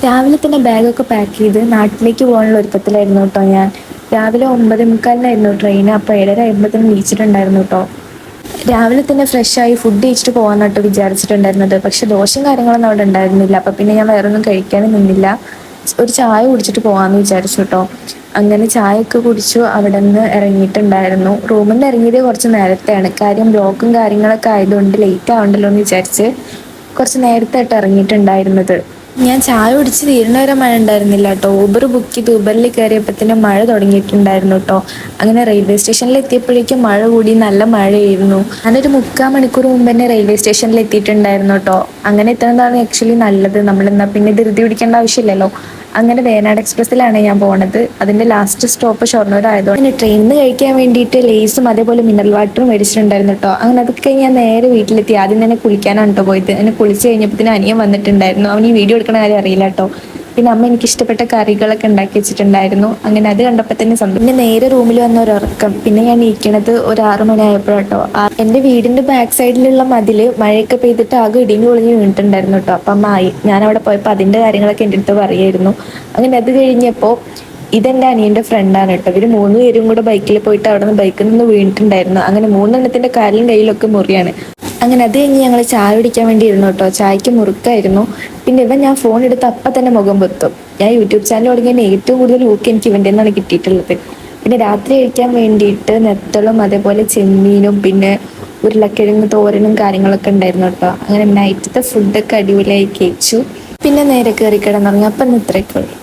രാവിലെ തന്നെ ബാഗൊക്കെ പാക്ക് ചെയ്ത് നാട്ടിലേക്ക് പോകാനുള്ള ഒരുക്കത്തിലായിരുന്നു കേട്ടോ ഞാൻ. രാവിലെ 9:45 ട്രെയിൻ. അപ്പോൾ 7:30 നീച്ചിട്ടുണ്ടായിരുന്നു കേട്ടോ. രാവിലെ തന്നെ ഫ്രഷായി ഫുഡ് കഴിച്ചിട്ട് പോകാൻ കേട്ടോ വിചാരിച്ചിട്ടുണ്ടായിരുന്നത്. പക്ഷെ ദോശയും കാര്യങ്ങളൊന്നും അവിടെ ഉണ്ടായിരുന്നില്ല. അപ്പം പിന്നെ ഞാൻ വേറൊന്നും കഴിക്കാനും നിന്നില്ല. ഒരു ചായ കുടിച്ചിട്ട് പോകാമെന്ന് വിചാരിച്ചു കേട്ടോ. അങ്ങനെ ചായയൊക്കെ കുടിച്ചു അവിടെ നിന്ന് ഇറങ്ങിയിട്ടുണ്ടായിരുന്നു. റൂമിൽ നിന്ന് ഇറങ്ങിയത് കുറച്ച് നേരത്തെയാണ്. കാര്യം ബ്ലോക്കും കാര്യങ്ങളൊക്കെ ആയതുകൊണ്ട് ലേറ്റ് ആവണ്ടല്ലോ എന്ന് വിചാരിച്ച് കുറച്ച് നേരത്തെ ആയിട്ട് ഇറങ്ങിയിട്ടുണ്ടായിരുന്നത്. ഞാൻ ചായ കുടിച്ച് തീരുന്നവരെ മഴ ഉണ്ടായിരുന്നില്ല കേട്ടോ. ഊബർ ബുക്ക് ചെയ്ത് ഊബറിൽ കയറിയപ്പോഴത്തേനും മഴ തുടങ്ങിയിട്ടുണ്ടായിരുന്നു കേട്ടോ. അങ്ങനെ റെയിൽവേ സ്റ്റേഷനിൽ എത്തിയപ്പോഴേക്കും മഴ കൂടി, നല്ല മഴയായിരുന്നു. ഞാനൊരു 3/4 മണിക്കൂർ മുമ്പ് തന്നെ റെയിൽവേ സ്റ്റേഷനിൽ എത്തിയിട്ടുണ്ടായിരുന്നു കേട്ടോ. അങ്ങനെ എത്തുന്നതാണ് ആക്ച്വലി നല്ലത്. നമ്മളെന്നാൽ പിന്നെ ധൃതി പിടിക്കേണ്ട ആവശ്യമില്ലല്ലോ. അങ്ങനെ വേനാട് എക്സ്പ്രസ്സിലാണ് ഞാൻ പോണത്. അതിന്റെ ലാസ്റ്റ് സ്റ്റോപ്പ് ഷൊർണൂർ ആയതുകൊണ്ട് പിന്നെ ട്രെയിനിൽ നിന്ന് കഴിക്കാൻ വേണ്ടിയിട്ട് ലേസും അതേപോലെ മിനറൽ വാട്ടറും മേടിച്ചിട്ടുണ്ടായിരുന്നു കേട്ടോ. അങ്ങനെ അതൊക്കെ ഞാൻ നേരെ വീട്ടിലെത്തി. ആദ്യം തന്നെ കുളിക്കാനാണ് കേട്ടോ പോയത്. അങ്ങനെ കുളിച്ച് കഴിഞ്ഞപ്പോൾ അനിയൻ വന്നിട്ടുണ്ടായിരുന്നു. അവൻ ഈ വീഡിയോ എടുക്കണ കാര്യം അറിയില്ല കേട്ടോ. പിന്നെ അമ്മ എനിക്ക് ഇഷ്ടപ്പെട്ട കറികളൊക്കെ ഉണ്ടാക്കി വെച്ചിട്ടുണ്ടായിരുന്നു. അങ്ങനെ അത് കണ്ടപ്പോൾ തന്നെ സന്തോഷം. പിന്നെ നേരെ റൂമിൽ വന്ന ഒരു ഉറക്കം. പിന്നെ ഞാൻ ഇരിക്കണത് ഒരു 6 മണി ആയപ്പോഴാട്ടോ. എൻ്റെ വീടിന്റെ ബാക്ക് സൈഡിലുള്ള മതില് മഴയൊക്കെ പെയ്തിട്ട് ആകെ ഇടിഞ്ഞു പൊളിഞ്ഞ് വീണിട്ടുണ്ടായിരുന്നു കേട്ടോ. അപ്പം അമ്മ ഞാൻ അവിടെ പോയപ്പോൾ അതിന്റെ കാര്യങ്ങളൊക്കെ എൻ്റെ അടുത്ത് പറയായിരുന്നു. അങ്ങനെ അത് കഴിഞ്ഞപ്പോൾ ഇതെന്റെ അനിയന്റെ ഫ്രണ്ടാണ് കേട്ടോ. ഇവര് 3 പേരും കൂടെ ബൈക്കിൽ പോയിട്ട് അവിടെ നിന്ന് ബൈക്കിൽ നിന്ന് വീണിട്ടുണ്ടായിരുന്നു. അങ്ങനെ 3 എണ്ണത്തിന്റെ കാലിലും കയ്യിലൊക്കെ മുറിയാണ്. അങ്ങനെ അത് കഴിഞ്ഞ് ഞങ്ങൾ ചായ കുടിക്കാൻ വേണ്ടി ഇരുന്നു കേട്ടോ. ചായക്ക് മുറുക്കായിരുന്നു. പിന്നെ ഞാൻ ഫോൺ എടുത്ത് അപ്പം തന്നെ മുഖം പൊത്തും. ഞാൻ യൂട്യൂബ് ചാനൽ തുടങ്ങിയതിന് ഏറ്റവും കൂടുതൽ ഊക്ക് എനിക്ക് ഇവൻ്റെ നിന്നാണ് കിട്ടിയിട്ടുള്ളത്. പിന്നെ രാത്രി കഴിക്കാൻ വേണ്ടിയിട്ട് നെത്തളും അതേപോലെ ചെമ്മീനും പിന്നെ ഉരുളക്കിഴങ്ങ് തോരനും കാര്യങ്ങളൊക്കെ ഉണ്ടായിരുന്നു കേട്ടോ. അങ്ങനെ നൈറ്റത്തെ ഫുഡൊക്കെ അടിപൊളിയായി കഴിച്ചു. പിന്നെ നേരെ കയറി കിടന്നുറങ്ങി. അപ്പം ഇന്ന് ഇത്രയൊക്കെ ഉള്ളൂ.